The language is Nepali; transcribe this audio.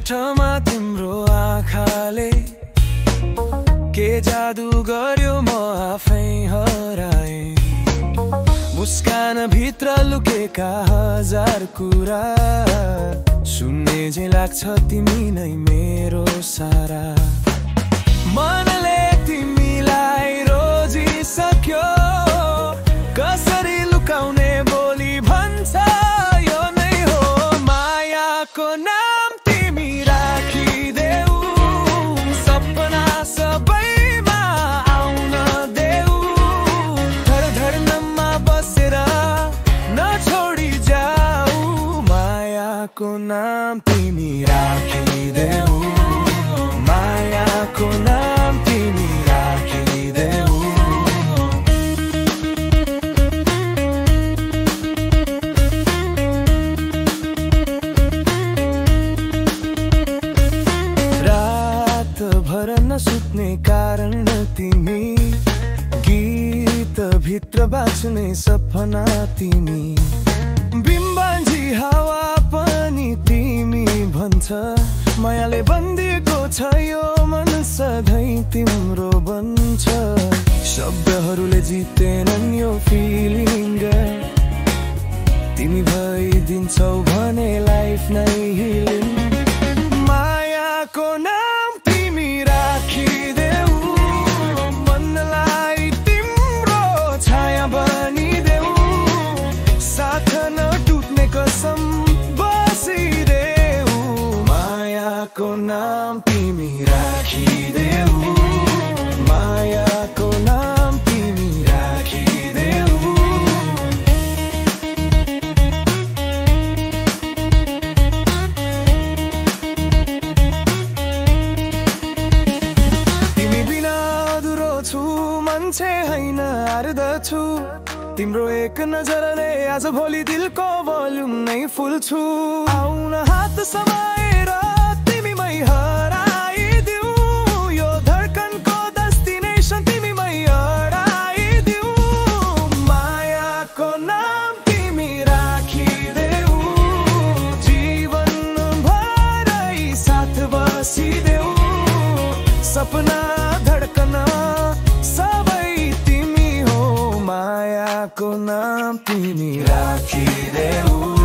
ओठमा तिम्रो आँखाले के जादु गर्यो म आफै हराए। मुस्कान भित्र लुकेका हजार कुरा सुन्ने जे लाग्छ तिमी नै मेरो सारा। मनले तिमीलाई रोजिसक्यो कसरी लुकाउने बोली भन्छ यो नै हो मायाको नाम तिमी राखिदेऊ। सपना सबैमा आउन देऊ धडधडनमा बसेर नछोडी जाऊ। मायाको नाम तिमी राखिदेऊ। मायाको नाम तिमी राखिदेऊ। रातभर नसुत्ने कारण तिमी गीत भित्र बाँच्ने सपना तिमी। बिम्बान्जी हावा पनि तिमी भन्छ मायाले बन्दिएको छ यो मन सधैँ तिम्रो बन्छ। शब्दहरूले जितेनन् यो फिलिङ तिमी भइदिन्छौ भने लाइफ नै हिलिङ। मायाको नाम तिमी राखिदेऊ। मनलाई तिम्रो छाया बनिदेऊ। साथ नटुट्ने कसम बसिदेऊ। मायाको नाम तिमी राखिदेऊ। मायाको नाम तिमी राखिदेऊ। तिमी बिना अधुरो छु मान्छे हैन हार्दछु। तिम्रो एक नजरले आज भोलि दिलको भोल्युम नै फुल्छु। आउन हात समाएर तिमीमै हराइदेऊ। यो धड्कनको डेस्टिनेसन तिमीमै हराइदेऊ। मायाको नाम तिमी राखिदेऊ। जीवन भरै साथ बसिदेऊ। सपना धड्कन सबै तिमी हो। मायाको नाम तिमी राखिदेऊ।